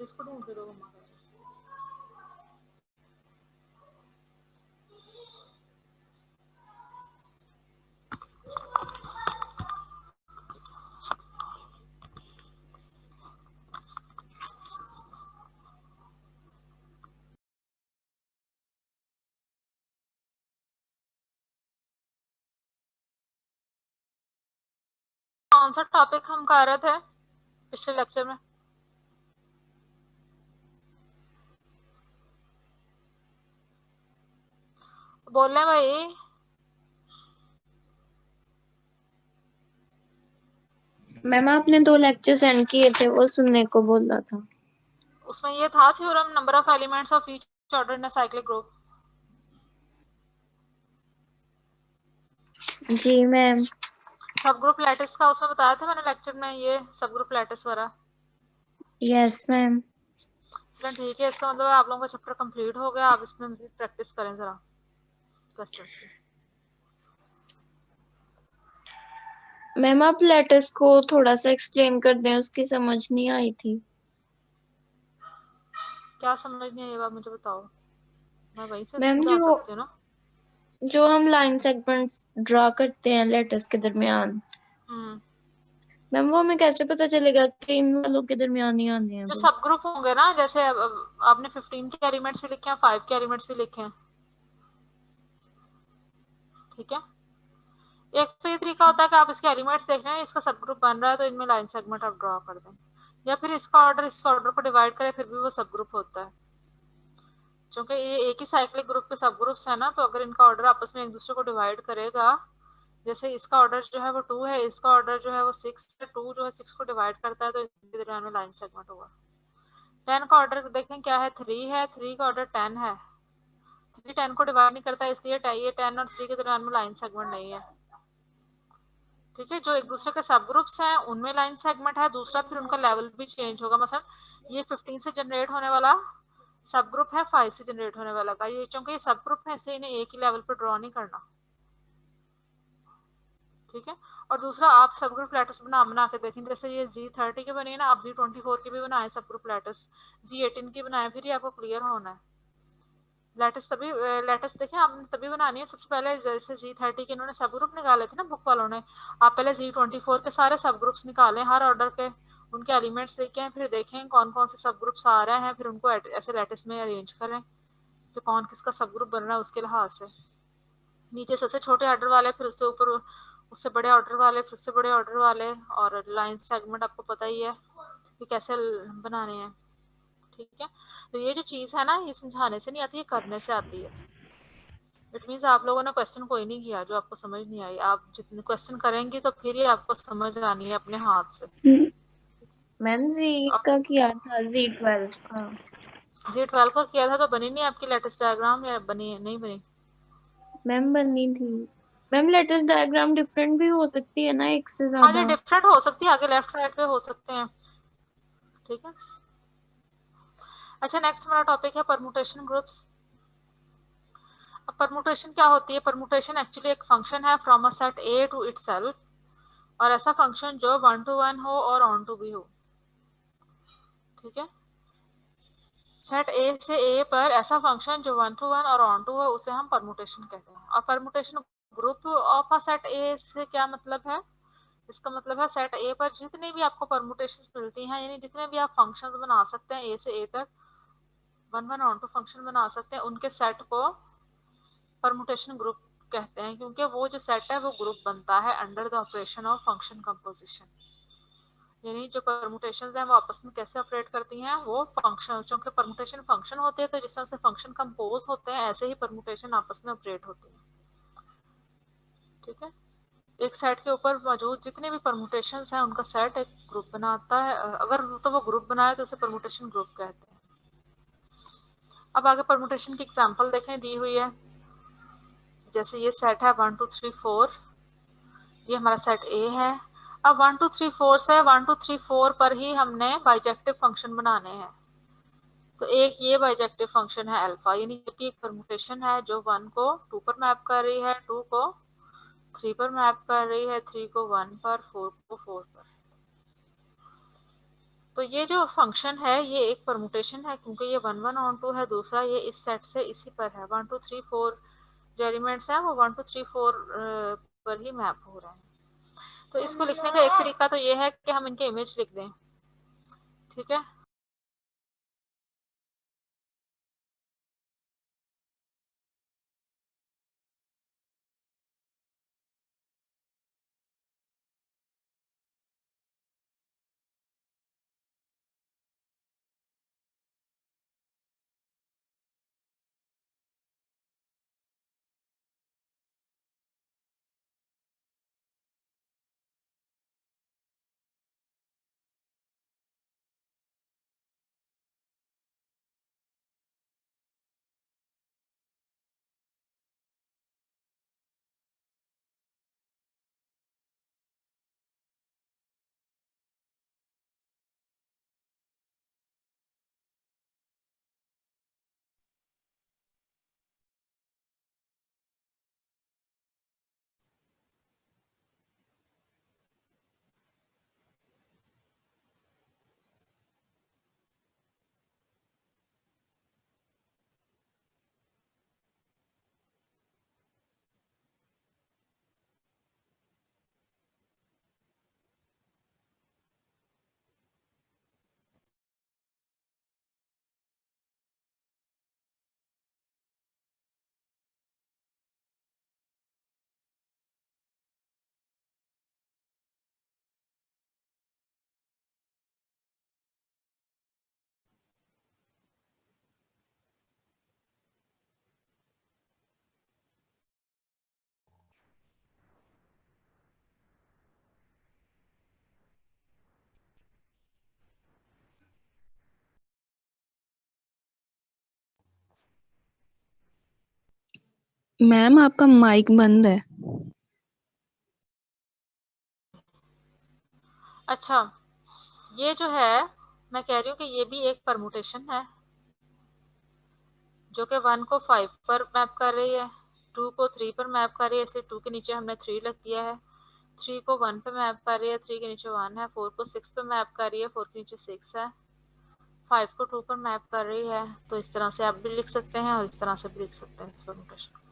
इसको ढूंढ के दो मम्मा को। कौन सा टॉपिक हम कर रहे थे पिछले लेक्चर में? बोल रहे भाई। मैम आपने 2 लेक्चर सेंड किए थे, वो सुनने को बोल रहा था। उसमें ये था theorem number of elements of each order in a cyclic group. जी मैम। सब ग्रुप लैटिस का उसमें बताया था मैंने लेक्चर में, ये सब ग्रुप लैटिस वाला। Yes ma'am. चलो ठीक है, इसका मतलब आप लोगों का चैप्टर कंप्लीट हो गया। आप इसमें प्रैक्टिस करें जरा क्वेश्चंस की। मैम आप लेटर्स को थोड़ा सा एक्सप्लेन कर दें, उसकी समझ नहीं आई थी। क्या समझ नहीं आई बात मुझे बताओ, मैं वहीं से मैम समझा सकती हूँ ना। जो हम लाइन सेगमेंट्स ड्रॉ करते हैं लेटर्स के दरमियान, मैम वो हमें कैसे पता चलेगा कि इन वालों के दरमियान ही आने हैं जो सब बस? ग्रुप होंगे ना, जैसे आपने 15 के एलिमेंट्स भी लिखे हैं, 5 के एलिमेंट्स भी लिखे हैं, ठीक है। एक तो ये तरीका होता है कि आप इसके एलिमेंट्स देख रहे हैं, इसका सब ग्रुप बन रहा है, तो इनमें लाइन सेगमेंट आप ड्रॉ कर दें, या फिर इसका ऑर्डर को डिवाइड करें, फिर भी वो सब ग्रुप होता है। क्योंकि ये एक ही साइक्लिक ग्रुप के सब ग्रुप्स है ना, तो अगर इनका ऑर्डर आपस में एक दूसरे को डिवाइड करेगा, जैसे इसका ऑर्डर जो है वो 2 है, इसका ऑर्डर जो है वो 6 है, 2 जो है 6 को डिवाइड करता है, तो इनके दरमियान में लाइन सेगमेंट होगा। 10 का ऑर्डर देखें क्या है, 3 है, 3 का ऑर्डर 10 है, 3 10 को डिवाइड नहीं करता, इसलिए ये 10 और 3 के दरमियान में लाइन सेगमेंट नहीं है, ठीक है। जो एक दूसरे के सब ग्रुप्स हैं उनमें लाइन सेगमेंट है। दूसरा, फिर उनका लेवल भी चेंज होगा। मतलब ये 15 से जनरेट होने वाला सब ग्रुप है, 5 से जनरेट होने वाला का, ये चूंकि ये सब ग्रुप है, इसे इन्हें एक ही लेवल पर ड्रॉ नहीं करना, ठीक है। और दूसरा, आप सब ग्रुप लैटिस बना के देखेंगे, जैसे ये G30 के बने ना, आप G24 के भी बनाए सब ग्रुप लैटिस, G18 की बनाए, फिर ये आपको क्लियर होना है। लैटिस तभी लैटिस देखें आपने तभी बनानी है सबसे पहले, जैसे G30 के इन्होंने सब ग्रुप निकाले थे ना बुक वालों ने, आप पहले G24 के सारे सब ग्रुप्स निकालें हर ऑर्डर के, उनके एलिमेंट्स देखें, फिर देखें कौन कौन से सब ग्रुप्स आ रहे हैं, फिर उनको ऐसे लैटिस में अरेंज करें कि कौन किसका सब ग्रुप बन रहा है उसके लिहाज से। नीचे सबसे छोटे ऑर्डर वाले, फिर उससे ऊपर उससे बड़े ऑर्डर वाले, फिर उससे बड़े ऑर्डर वाले, और लाइन सेगमेंट आपको पता ही है कि कैसे बनाने हैं, ठीक है। तो ये जो चीज़ है ना, ये समझाने से नहीं आती, ये करने से आती है। इट मीन्स आप लोगों ने क्वेश्चन कोई नहीं किया जो आपको समझ नहीं आई, आप जितने क्वेश्चन करेंगे तो फिर ये आपको समझ आनी है अपने हाथ से। मैम जी का किया था, Z12 का। G12 का किया था तो बनी नहीं आपकी लेटेस्ट डायग्राम, या बनी नहीं बनी? मैम बननी थी। मैम लेटेस्ट डायग्राम डिफरेंट भी हो सकती है ना, एक से हाँ, ये ज्यादा। डिफरेंट हो सकती है, आगे लेफ्ट राइट पे हो सकते हैं, ठीक है। अच्छा, नेक्स्ट हमारा टॉपिक है परमुटेशन ग्रुप्स। अब परमुटेशन क्या होती है? परमुटेशन एक्चुअली एक फंक्शन है from a set A to itself, और ऐसा फंक्शन जो 1 to 1 हो और ऑन टू भी हो, ठीक है। सेट ए से ए पर ऐसा फंक्शन जो 1 to 1 और ऑन टू हो, उसे हम परमुटेशन कहते हैं। और permutation group of a set ए से क्या मतलब है? इसका मतलब है सेट ए पर जितनी भी आपको परमुटेशंस मिलती हैं, यानी जितने भी आप फंक्शंस बना सकते हैं ए से ए तक, 1 1 ऑन टू फंक्शन बना सकते हैं, उनके सेट को परमुटेशन ग्रुप कहते हैं, क्योंकि वो जो सेट है वो ग्रुप बनता है under the operation of function composition. यानी जो परमुटेशंस हैं वो आपस में कैसे ऑपरेट करती हैं, वो फंक्शन, चूंकि परमुटेशन फंक्शन होते हैं, तो जिस तरह से फंक्शन कंपोज होते हैं, ऐसे ही परमुटेशन आपस में ऑपरेट होते हैं, ठीक है। एक सेट के ऊपर मौजूद जितने भी परमुटेशंस हैं उनका सेट एक ग्रुप बनाता है, अगर तो वो ग्रुप बनाए तो उसे परमुटेशन ग्रुप कहते हैं। अब आगे परमुटेशन की एग्जांपल देखें, दी हुई है। जैसे ये सेट है 1 2 3 4, ये हमारा सेट ए है। अब 1 2 3 4 से 1 2 3 4 पर ही हमने बाइजेक्टिव फंक्शन बनाने हैं। तो एक ये बाइजेक्टिव फंक्शन है अल्फा, यानी कि एक परमुटेशन है जो 1 को 2 पर मैप कर रही है, 2 को 3 पर मैप कर रही है, 3 को 1 पर, 4 को 4 पर, तो ये जो फंक्शन है ये एक परमुटेशन है, क्योंकि ये 1 1 ऑन 2 है, दूसरा ये इस सेट से इसी पर है। 1 2 3 4 जो एलिमेंट्स हैं वो 1 2 3 4 पर ही मैप हो रहे हैं। तो इसको लिखने का एक तरीका तो ये है कि हम इनके इमेज लिख दें, ठीक है। मैम आपका माइक बंद है। अच्छा, ये जो है मैं कह रही हूँ कि ये भी एक परमुटेशन है, जो कि 1 को 5 पर मैप कर रही है, 2 को 3 पर मैप कर रही है, इसलिए 2 के नीचे हमने 3 लिख दिया है। 3 को 1 पे मैप कर रही है, 3 के नीचे 1 है। 4 को 6 पे मैप कर रही है, 4 के नीचे 6 है। 5 को 2 पर मैप कर रही है। तो इस तरह से आप भी लिख सकते हैं और इस तरह से भी लिख सकते हैं इस परमुटेशन।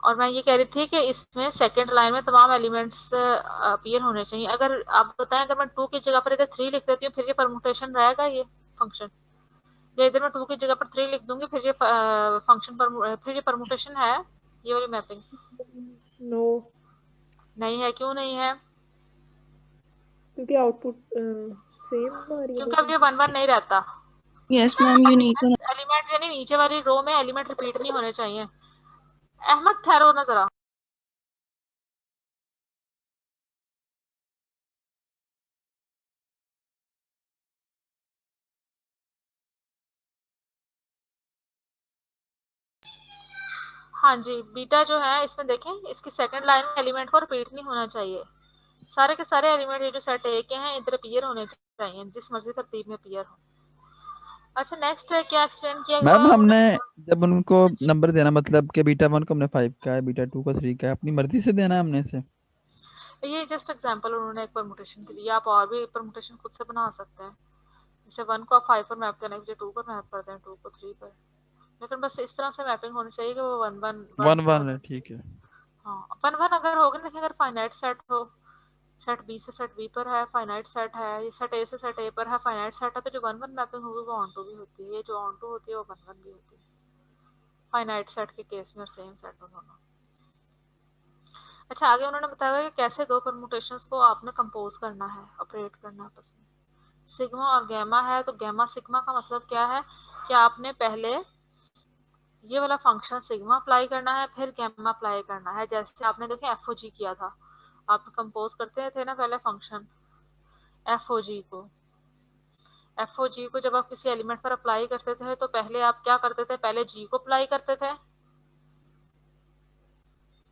और मैं ये कह रही थी कि इसमें सेकंड लाइन में तमाम एलिमेंट्स अपीयर होने चाहिए। अगर आप बताएं, अगर मैं 2 की जगह पर इधर 3 लिख देती हूँ, फिर ये परमुटेशन रहेगा ये फंक्शन? या इधर मैं 2 की जगह पर 3 लिख दूंगी, फिर ये फंक्शन पर, फिर ये परमुटेशन है ये वाली मैपिंग? नो, नहीं है। क्यों नहीं है? क्योंकि आउटपुट सेम आ रही है क्योंकि अब दोनों ये की। 1 1 नहीं रहता। यस मैम, यूनिक होना। एलिमेंट यानी नीचे वाली रो में एलिमेंट रिपीट नहीं होने चाहिए। अहमद ठहरो ना जरा। हाँ जी, बीटा जो है इसमें देखें, इसकी सेकंड लाइन में एलिमेंट को रिपीट नहीं होना चाहिए। सारे के सारे एलिमेंट ये जो सेट ए के हैं इधर अपीयर होने चाहिए, जिस मर्जी तरतीब में अपीयर हो। अच्छा, नेक्स्ट है क्या एक्सप्लेन किया हुआ मैम है हमने उन्होंने? जब उनको हाँ जी, नंबर देना, मतलब कि बीटा 1 को हमने 5 का है, बीटा 2 को 3 का है, अपनी मर्जी से देना है हमने से। ये जस्ट एग्जांपल उन्होंने एक परमुटेशन के लिए, आप और भी परमुटेशन खुद से बना सकते हैं। जैसे 1 को आप 5 पर मैप करने के लिए 2 पर मैप करते हैं, 2 को 3 पर। लेकिन बस इस तरह से मैपिंग होनी चाहिए कि वो 1 1 1 वन पे वन होना। है, ठीक है। हाँ, 1 1 अगर होगा, लेकिन अगर फाइनाइट सेट हो, सेट बी से सेट बी पर है, फाइनाइट सेट है, ये सेट ए से सेट ए पर है, फाइनाइट सेट है, तो जो 1 1 मैपिंग होगी वो ऑन टू भी होती है, ये जो ऑन टू होती है वो 1 1 भी होती है फाइनाइट सेट के केस में, और सेम सेट में दोनों। अच्छा, आगे उन्होंने बताया कि कैसे दो परमुटेशंस को आपने कंपोज करना है, ऑपरेट करना है आपस में। सिग्मा और गैमा है, तो गैमा सिग्मा का मतलब क्या है कि आपने पहले ये वाला फंक्शन सिग्मा अप्लाई करना है, फिर गैमा अप्लाई करना है। जैसे आपने देखे एफ ओ जी किया था, आप कंपोज करते थे ना पहले फंक्शन एफ ओ जी को। एफ ओ जी को जब आप किसी एलिमेंट पर अप्लाई करते थे तो पहले आप क्या करते थे, पहले जी को अप्लाई करते थे,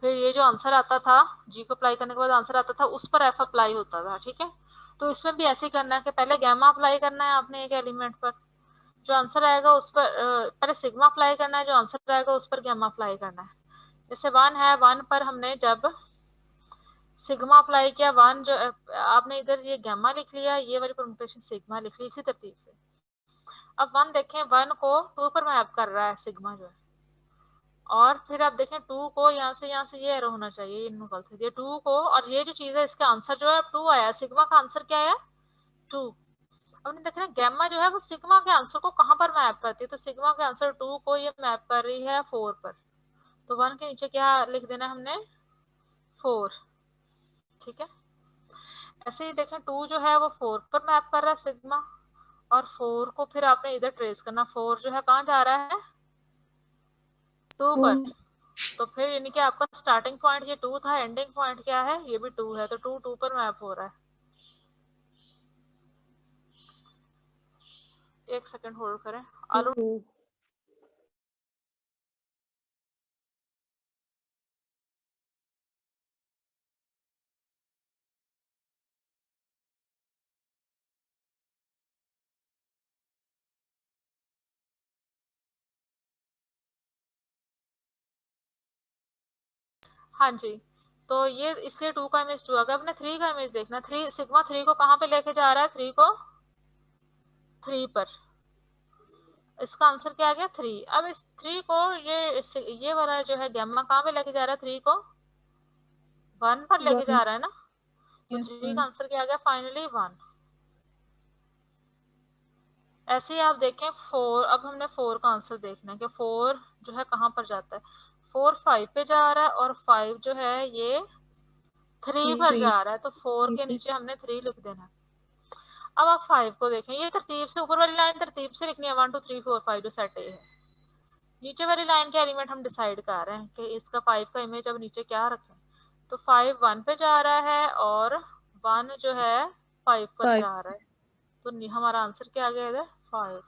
फिर ये जो आंसर आता था, जी को अप्लाई करने के बाद आंसर आता था, उस पर एफ अप्लाई होता था, ठीक है। तो इसमें भी ऐसे ही करना है कि पहले गैमा अप्लाई करना है आपने एक एलिमेंट पर, जो आंसर आएगा उस पर पहले सिग्मा अप्लाई करना है, जो आंसर आएगा उस पर गैमा अप्लाई करना है। जैसे 1 है, 1 पर हमने जब सिग्मा अप्लाई किया, वन जो आपने इधर ये गैमा लिख लिया, ये वाली परमुटेशन सिग्मा लिख ली, इसी तरतीब से। अब वन देखें, वन को टू पर मैप कर रहा है सिग्मा जो है, और फिर आप देखें टू को यहाँ से ये एरो होना चाहिए, इन से ये टू को, और ये जो चीज है इसका आंसर जो है टू आया, सिग्मा का आंसर क्या आया, टू। अब देख रहे हैं गैमा जो है वो सिग्मा के आंसर को कहाँ पर मैप करती है, तो सिग्मा के आंसर टू को ये मैप कर रही है फोर पर, तो वन के नीचे क्या लिख देना हमने, फोर। ठीक है, ऐसे ही देखें टू जो है वो फोर पर मैप कर रहा है सिग्मा, और फोर को फिर आपने इधर ट्रेस करना, फोर जो है कहाँ जा रहा है, टू पर, तो फिर यानी कि आपका स्टार्टिंग पॉइंट ये टू था, एंडिंग पॉइंट क्या है, ये भी टू है, तो टू टू पर मैप हो रहा है। एक सेकंड होल्ड करें, आलू। हाँ जी, तो ये इसलिए टू का इमेज टू आ गया। अपने थ्री का इमेज देखना, थ्री सिग्मा थ्री को कहाँ पे लेके जा रहा है, थ्री को थ्री पर, इसका आंसर क्या आ गया, थ्री। अब इस थ्री को ये वाला जो है गैमा कहाँ पे लेके जा रहा है, थ्री को वन पर लेके जा रहा है ना, तो थ्री का आंसर क्या आ गया, फाइनली वन। ऐसे ही आप देखें फोर, अब हमने फोर का आंसर देखना है कि फोर जो है कहाँ पर जाता है, फोर फाइव पे जा रहा है, और फाइव जो है ये थ्री पर जा रहा है, तो फोर के नीचे हमने थ्री लिख देना है। अब आप फाइव को देखें, ये तरतीब से ऊपर वाली लाइन तरतीब से लिखनी है, 1 2 3 4 5 जो सेट ए है, नीचे वाली लाइन के एलिमेंट हम डिसाइड कर रहे हैं कि इसका फाइव का इमेज अब नीचे क्या रखें, तो फाइव वन पे जा रहा है और वन जो है फाइव पर जा रहा है, तो हमारा आंसर क्या आ गया इधर, फाइव।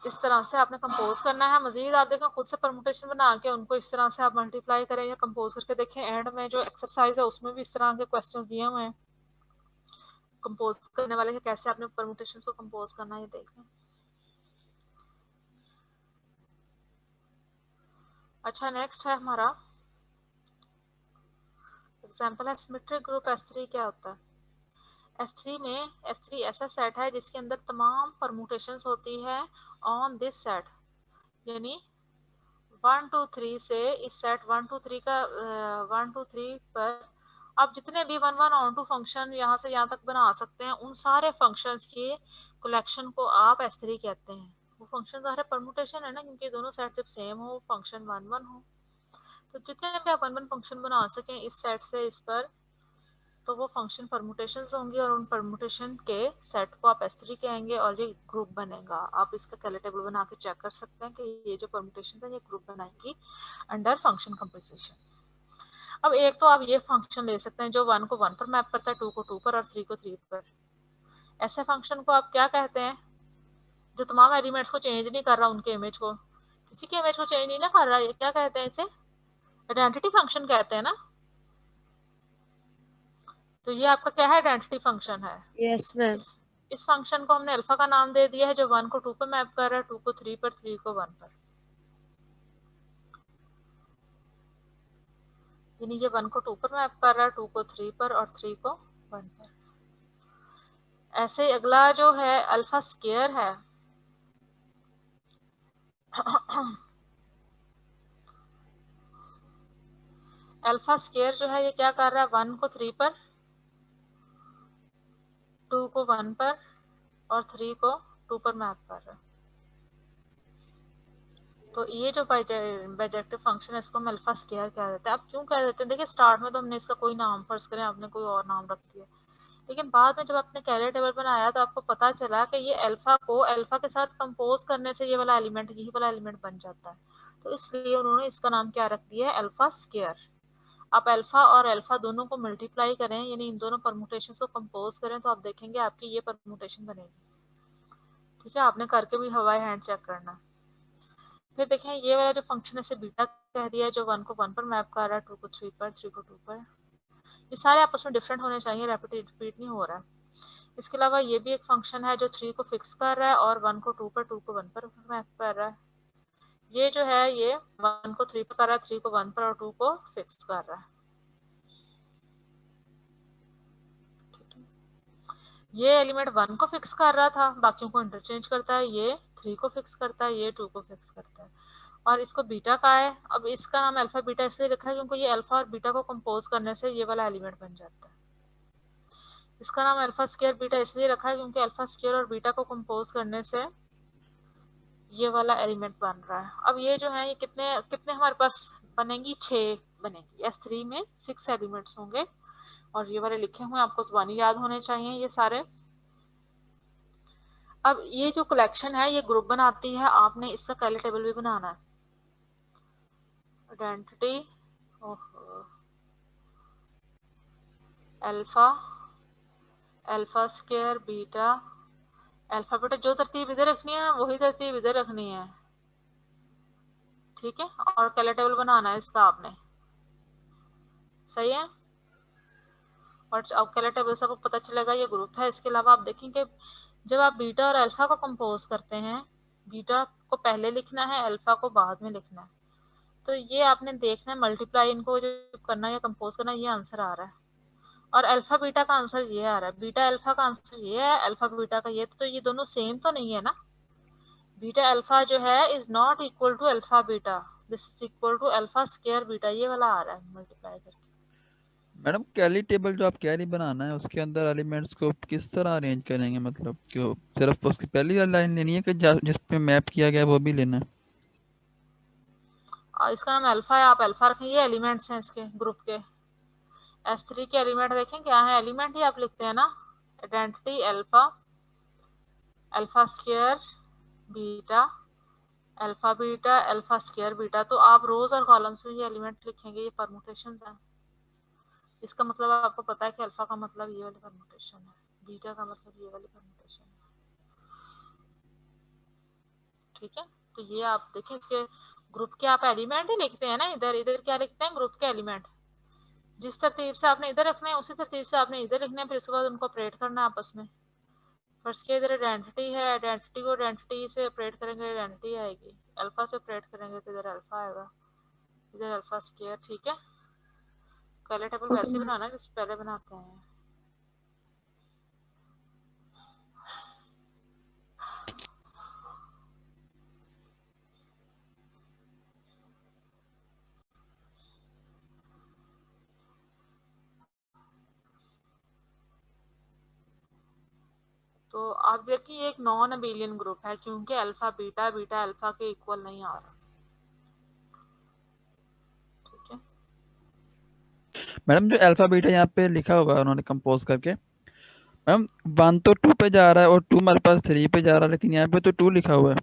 इस तरह से आपने कंपोज करना है। मजीद आप देखें खुद से परमुटेशन बना के उनको इस तरह से आप मल्टीप्लाई करें या कंपोज करके देखें। एंड में जो एक्सरसाइज है उसमें भी इस तरह के क्वेश्चंस दिए हुए हैं कंपोज करने वाले, कैसे आपने परमुटेशन को कंपोज करना है ये देखें। अच्छा, नेक्स्ट है हमारा एग्जांपल है सिमेट्रिक ग्रुप S3 क्या होता है। S3 में S3 ऐसा सेट है जिसके अंदर तमाम परमुटेशंस होती है ऑन दिस सेट, यानी 1 2 3 से इस सेट 1 2 3 का 1 2 3 पर आप जितने भी 1 1 ऑन टू फंक्शन यहाँ से यहाँ तक बना सकते हैं, उन सारे फंक्शंस के कलेक्शन को आप S3 कहते हैं। वो फंक्शन सारे परमुटेशन है ना, क्योंकि दोनों सेट जब सेम हो फंक्शन 1 1 हो, तो जितने भी आप 1 1 फंक्शन बना सकें इस सेट से इस पर, तो वो फंक्शन परमुटेशंस होंगे, और उन परमुटेशन के सेट को आप S3 कहेंगे और ये ग्रुप बनेगा। आप इसका कैले टेबल बना के चेक कर सकते हैं कि ये जो परमुटेशन है ये ग्रुप बनाएगी अंडर फंक्शन कंपोजिशन। अब एक तो आप ये फंक्शन ले सकते हैं जो 1 को 1 पर मैप करता है, 2 को 2 पर और 3 को 3 पर। ऐसे फंक्शन को आप क्या कहते हैं, जो तमाम एलिमेंट्स को चेंज नहीं कर रहा, उनके इमेज को, किसी के इमेज को चेंज नहीं ना कर रहा, ये क्या कहते हैं, इसे आइडेंटिटी फंक्शन कहते हैं ना। तो ये आपका क्या है, आइडेंटिटी फंक्शन है। Yes ma'am. इस फंक्शन को हमने अल्फा का नाम दे दिया है, जो 1 को 2 पर मैप कर रहा है, 2 को 3 पर, 3 को 1 पर, यानी ये 1 को 2 पर मैप कर रहा है, 2 को 3 पर और 3 को 1 पर। ऐसे ही अगला जो है अल्फा स्केयर है। अल्फा स्केयर जो है ये क्या कर रहा है, 1 को 3 पर, 2 को 1 पर और 3 को 2 पर मैप कर रहा है। तो ये जो बाइजेक्टिव फंक्शन है इसको हम अल्फा स्केयर कह देते हैं। अब क्यों कह देते हैं, देखिए स्टार्ट में तो हमने इसका कोई नाम, फर्ज करें आपने कोई और नाम रख दिया, लेकिन बाद में जब आपने कैरियर टेबल बनाया तो आपको पता चला कि ये अल्फा को अल्फा के साथ कंपोज करने से ये वाला एलिमेंट, यही वाला एलिमेंट बन जाता है, तो इसलिए उन्होंने इसका नाम क्या रख दिया है, अल्फा स्केयर। आप अल्फा और अल्फा दोनों को मल्टीप्लाई करें, यानी इन दोनों परमुटेशन को कंपोज करें, तो आप देखेंगे आपकी ये परमुटेशन बनेगी। ठीक है, आपने करके भी हवाई हैंड चेक करना। फिर देखें ये वाला जो फंक्शन है इसे बीटा कह दिया है, जो 1 को 1 पर मैप कर रहा है, 2 को 3 पर, 3 को 2 पर। ये सारे आपस में डिफरेंट होने चाहिए, रिपीट नहीं हो रहा है। इसके अलावा ये भी एक फंक्शन है जो 3 को फिक्स कर रहा है और 1 को 2 पर, 2 को 1 पर मैप कर रहा है। ये जो है ये 1 को 3 पर कर रहा है, 3 को 1 पर और 2 को फिक्स कर रहा है। ये एलिमेंट 1 को फिक्स कर रहा था, बाकियों को इंटरचेंज करता है, ये 3 को फिक्स करता है, ये 2 को फिक्स करता है, और इसको बीटा का है। अब इसका नाम अल्फा बीटा इसलिए रखा है क्योंकि ये अल्फा और बीटा को कंपोज करने से ये वाला एलिमेंट बन जाता है। इसका नाम अल्फा स्क्वायर बीटा इसलिए रखा है क्योंकि अल्फा स्क्वायर और बीटा को कंपोज करने से ये वाला एलिमेंट बन रहा है। अब ये जो है ये कितने कितने हमारे पास बनेंगी, 6 बनेंगी। S3 में 6 एलिमेंट्स होंगे, और ये वाले लिखे हुए आपको जुबानी याद होने चाहिए ये सारे। अब ये जो कलेक्शन है ये ग्रुप बनाती है, आपने इसका कैली टेबल भी बनाना है। Identity alpha, alpha square beta, alpha beta, जो तरतीब इधर रखनी है वही तरतीब इधर रखनी है, ठीक है। और कैली टेबल बनाना है इसका आपने, सही है। और अब कैली टेबल से आपको पता चलेगा ये ग्रुप है। इसके अलावा आप देखेंगे जब आप बीटा और अल्फा को कंपोज करते हैं, बीटा को पहले लिखना है, अल्फा को बाद में लिखना है। तो ये आपने देखना है, मल्टीप्लाई इनको जो करना है या कंपोज करना है, ये आंसर आ रहा है। और अल्फा बीटा का आंसर ये आ रहा है, बीटा अल्फा का आंसर ये है, अल्फा बीटा का ये। तो ये दोनों सेम तो नहीं है ना। बीटा अल्फा जो है is not equal to alpha beta, this is equal to alpha square beta, ये वाला आ रहा है मल्टीप्लाई करके। मैडम कैली टेबल जो आप कैरी बनाना है उसके अंदर एलिमेंट्स को किस तरह अरेंज करेंगे, मतलब क्यों सिर्फ उसकी पहली लाइन लेनी है कि जिस पे मैप किया गया है वो भी लेना है? और इसका नाम अल्फा है, आप अल्फा रखें, ये एलिमेंट्स हैं इसके ग्रुप के। S3 के एलिमेंट देखें क्या है, एलिमेंट ही आप लिखते हैं ना, identity alpha, alpha square beta, alpha beta, alpha square beta. तो आप रोज और कॉलम्स में ये एलिमेंट लिखेंगे, ये परमुटेशन है। इसका मतलब आपको पता है कि अल्फा का मतलब ये वाली परमुटेशन है, बीटा का मतलब ये वाली परमुटेशन है, ठीक है। तो ये आप देखिए इसके ग्रुप के आप एलिमेंट ही लिखते हैं ना, इधर इधर क्या लिखते हैं, ग्रुप के एलिमेंट। जिस तरतीब से आपने इधर रखना है उसी तरतीब से आपने इधर लिखना है, फिर उसके बाद उनको ऑपरेट करना है आपस में। फर्स्ट के इधर आइडेंटिटी है, आइडेंटिटी को आइडेंटिटी से ऑपरेट करेंगे, आइडेंटिटी आएगी। अल्फा से ऑपरेट करेंगे तो इधर अल्फा आएगा, इधर अल्फा स्क्वायर, ठीक है। कैली टेबल ओके वैसे ही मैम। बनाना जैसे पहले बनाते हैं। तो आप देखिए एक नॉन अबेलियन ग्रुप है क्योंकि अल्फा बीटा, बीटा अल्फा के इक्वल नहीं आ रहा, ठीक है। मैडम जो अल्फा बीटा यहाँ पे लिखा हुआ है उन्होंने कंपोज करके, मैम 1 तो 2 पे जा रहा है और 2 हमारे पास 3 पे जा रहा है, लेकिन यहाँ पे तो 2 लिखा हुआ है।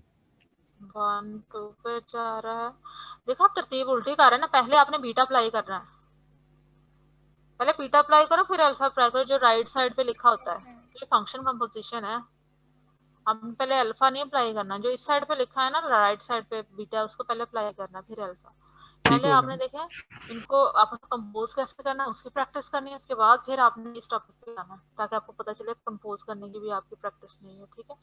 1 2 पे जा रहा है, देखो आप तरतीब उल्टी कर रहे हैं ना, पहले आपने बीटा अप्लाई करना है, पहले बीटा अप्लाई करो फिर अल्फा अप्लाई करो, जो राइट साइड पे लिखा होता है। तो ये फंक्शन कंपोजिशन है, हमने पहले अल्फा नहीं अप्लाई करना, जो इस साइड पे लिखा है ना राइट साइड पे बीटा, उसको पहले अप्लाई करना फिर अल्फा। ठीक पहले होगा। आपने देखे इनको आपको कंपोज कैसे करना है उसकी प्रैक्टिस करनी है, उसके बाद फिर आपने इस टॉपिक पे आना है ताकि आपको पता चले कंपोज करने की भी आपकी प्रैक्टिस नहीं है, ठीक है।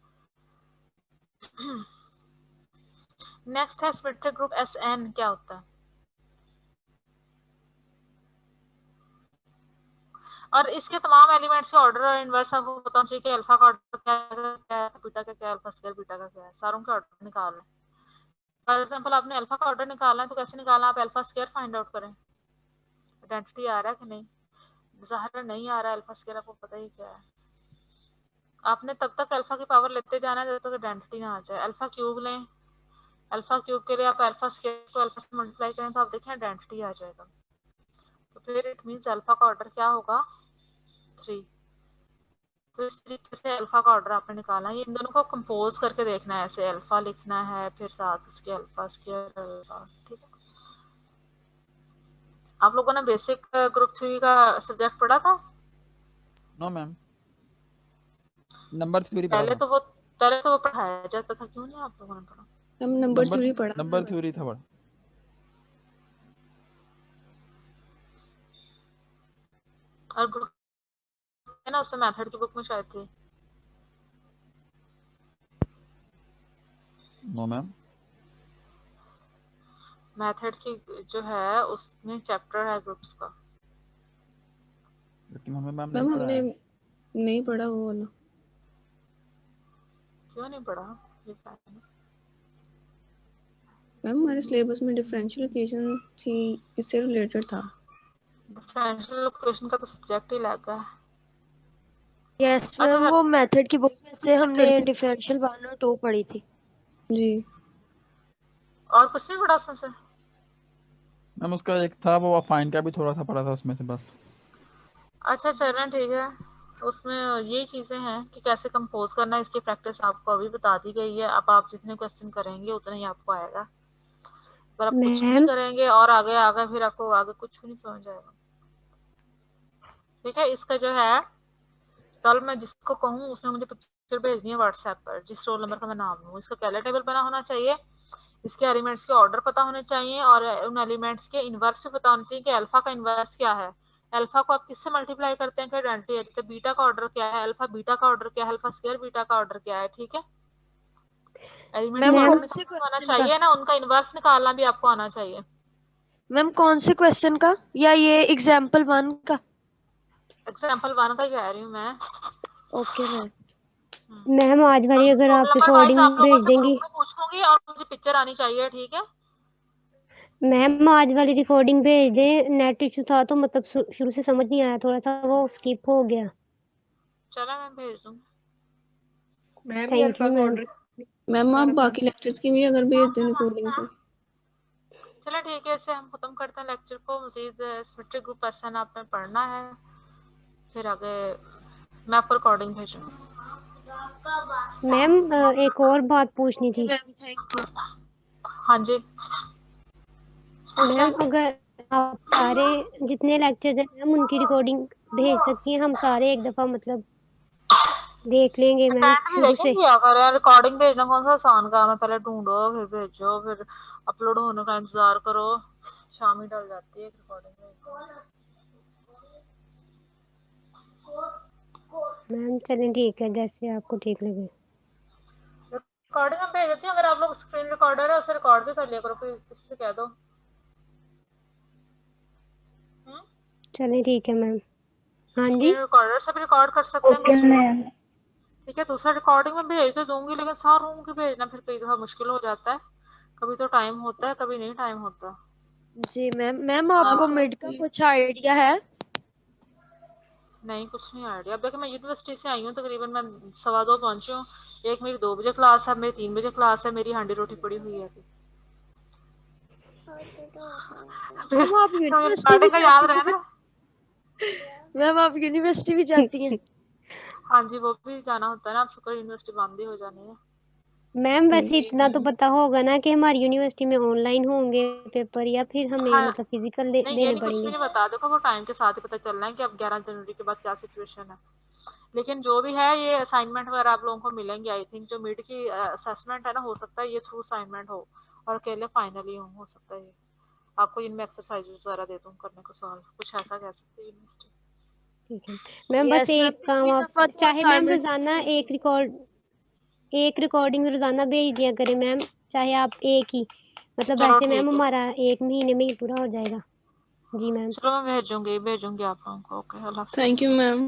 नेक्स्ट है सिमेट्रिक ग्रुप SN, क्या होता है। और इसके तमाम एलिमेंट्स के ऑर्डर और इनवर्स आपको पता होना चाहिए कि अल्फा का ऑर्डर क्या है, बीटा का क्या है, अल्फा स्क्वायर बीटा का क्या है, सारों के ऑर्डर निकालना है। फॉर एग्जांपल आपने अल्फा का ऑर्डर निकालना है तो कैसे निकालना, आप अल्फा स्क्वायर फाइंड आउट करें, आइडेंटिटी आ रहा है कि नहीं, ज़ाहिर नहीं आ रहा है, अल्फा स्क्वायर आपको पता ही क्या है। आपने तब तक अल्फा की पावर लेते जाना है जब तक आइडेंटिटी ना आ जाए। अल्फा क्यूब लें, अल्फा क्यूब के लिए आप अल्फा स्क्वायर को अल्फा से मल्टीप्लाई करें तो आप देखें आइडेंटिटी आ जाएगा। तो फिर इट मीन्स अल्फा का ऑर्डर क्या होगा, 3। तो इस तरीके से अल्फा का ऑर्डर आपने निकाला है, इन दोनों को कंपोज करके देखना है, ऐसे अल्फा लिखना है फिर साथ उसके अल्फा स्क्वायर अल्फा, ठीक है। आप लोगों ने बेसिक ग्रुप थ्योरी का सब्जेक्ट पढ़ा था? नो मैम, नंबर थ्योरी पढ़ा था। पहले तो वो पढ़ाया जाता था, क्यों नहीं आप लोगों ने पढ़ा? हम नंबर थ्योरी पढ़ा था नंबर मैम। थ्योरी था बड़ा। और ग्रुप है ना, उसमें मेथड की बुक में शायद थी। No ma'am. मेथड की जो है उसमें चैप्टर है ग्रुप्स का। लेकिन हमें मैम नहीं मैम पढ़ाया। नहीं पढ़ा वो वाला। क्यों नहीं पढ़ा? ये क्या है? मैम हमारे सिलेबस में डिफरेंशियल इक्वेशन थी, इससे रिलेटेड था। डिफरेंशियल इक्वेशन का तो सब्जेक्ट ही अलग है। यस अच्छा मैम, वो मेथड की बुक में से हमने डिफरेंशियल 1 और 2 पढ़ी थी। जी। और कुछ नहीं पढ़ा उसमें से? मैम उसका एक था वो फाइन का भी थोड़ा सा पढ़ा था उसमें से बस। अच्छा चलें ठीक है। उसमें ये चीज़ें हैं कि कैसे कंपोज करना है, इसकी प्रैक्टिस आपको अभी बता दी गई है। अब आप जितने क्वेश्चन करेंगे उतना ही आपको आएगा। अगर आप कुछ भी नहीं करेंगे और आगे आगे फिर आपको आगे कुछ भी नहीं समझ आएगा। ठीक है, इसका जो है कल मैं जिसको कहूँ उसने मुझे पिक्चर भेजनी है व्हाट्सएप पर, जिस रोल नंबर का मैं नाम लूँ। इसका कैलर टेबल बना होना चाहिए, इसके एलिमेंट्स के ऑर्डर पता होने चाहिए और उन एलिमेंट्स के इनवर्स भी पता होना चाहिए कि अल्फा का इनवर्स क्या है, अल्फा को आप किससे मल्टीप्लाई करते हैं, आइडेंटिटी है, तो बीटा का ऑर्डर क्या है, अल्फा बीटा का ऑर्डर क्या है, अल्फा स्क्वायर बीटा का ऑर्डर क्या है। ठीक है, एलिमेंट्स मैम के कौन ऑर्डर से पता होना क्वेश्चन का? चाहिए ना, उनका इनवर्स निकालना भी आपको आना चाहिए। मैम कौन से क्वेश्चन का, या ये एग्जाम्पल 1 का? एग्जाम्पल 1 का कह रही हूँ मैं। Okay ma'am. मैम आज वाली अगर रोल आप नंबर वाइज रिकॉर्डिंग आप लोगों भेज से ग्रुप देंगी, में पूछूंगी और मुझे पिक्चर आनी चाहिए। ठीक है, मैम आज वाली रिकॉर्डिंग भेज दें। नेट इशू था तो मतलब शुरू से समझ नहीं आया, थोड़ा सा वो स्किप हो गया। चलो मैं भेज दूंगी। मैम ये थैंक अल्फा यू का मैम। ऑर्डर मैम आप बाकी लेक्चर्स की भी अगर भेज दें रिकॉर्डिंग तो। चलो ठीक है, इसे हम खत्म करते हैं लेक्चर को। मजीद सिमेट्रिक ग्रुप एसएन आपने पढ़ना है, फिर आगे मैं आपको रिकॉर्डिंग भेजूंगी। मैम एक और बात पूछनी थी। Ma'am, thank you. हाँ जी, मैम अगर आप सारे जितने लेक्चर्स हैं मैम उनकी रिकॉर्डिंग भेज सकती हैं, हम सारे एक दफा मतलब देख लेंगे मैम अटेंड भी शुरू से। देखेंगे अगर यार, रिकॉर्डिंग भेजना कौन सा आसान काम है। पहले ढूंढो फिर भेजो, फिर अपलोड होने का इंतजार करो, शाम ही डल जाती है रिकॉर्डिंग भेजने। मैम चलें ठीक है, जैसे आपको ठीक लगे। रिकॉर्डिंग हम भेज देती हूँ, अगर आप लोग स्क्रीन रिकॉर्डर है उसे रिकॉर्ड भी कर लिया करो, कोई किसी से कह दो। चलें ठीक है मैम। हाँ जी स्क्रीन रिकॉर्डर से भी रिकॉर्ड कर सकते हैं कुछ लोग। ठीक है, दूसरा रिकॉर्डिंग में भेज तो दूंगी, लेकिन सारों की भेजना फिर कई दफा मुश्किल हो जाता है। कभी तो टाइम होता है, कभी नहीं टाइम होता। जी मैम। मैम आपको मिड का कुछ आइडिया है? नहीं, कुछ नहीं आइडिया। अब देखिए मैं यूनिवर्सिटी से आई हूँ, तकरीबन मैं 2:15 पहुंची हूँ। एक मेरी 2 बजे क्लास है, मेरी 3 बजे क्लास है, मेरी हांडी रोटी पड़ी हुई है। फिर मैम आप यूनिवर्सिटी भी रिकॉर्डिंग का याद जाती रहे हैं? ना। मैम आप यूनिवर्सिटी भी जाती हैं? हाँ जी, वो भी जाना होता है ना। अब शुक्र यूनिवर्सिटी बंद ही हो जानी है। मैम वैसे इतना तो पता होगा ना कि हमारी यूनिवर्सिटी में ऑनलाइन होंगे पेपर या फिर हमें हाँ, मतलब फिजिकल नहीं ये देने नहीं, कुछ भी पड़ेंगे। नहीं बता। देखो वो टाइम के साथ ही पता चलना है कि अब 11 जनवरी के बाद क्या सिचुएशन है। लेकिन जो भी है, ये असाइनमेंट वगैरह आप लोगों को मिलेंगे। आई थिंक जो मिड की असेसमेंट है ना, हो सकता है ये थ्रू असाइनमेंट हो और अकेले फाइनल ही हो सकता है ये। आपको इनमें एक्सरसाइजेस वगैरह दे दूँ करने को, सॉल्व कुछ ऐसा कह सकते हैं यूनिवर्सिटी। ठीक है मैम, बस यस मैम, एक काम पिछली आप दफा तो चाहे मैम असाइनमेंट्स रोजाना नहीं थी। एक रिकॉर्डिंग रोजाना भेज दिया करें मैम, चाहे आप एक ही, मतलब चलो ऐसे मैम ठीक है, हमारा 1 महीने में ही पूरा हो जाएगा। जी मैम। चलो मैं भेजूंगी आप लोगों को। Okay, Allah Hafiz. Thank you ma'am.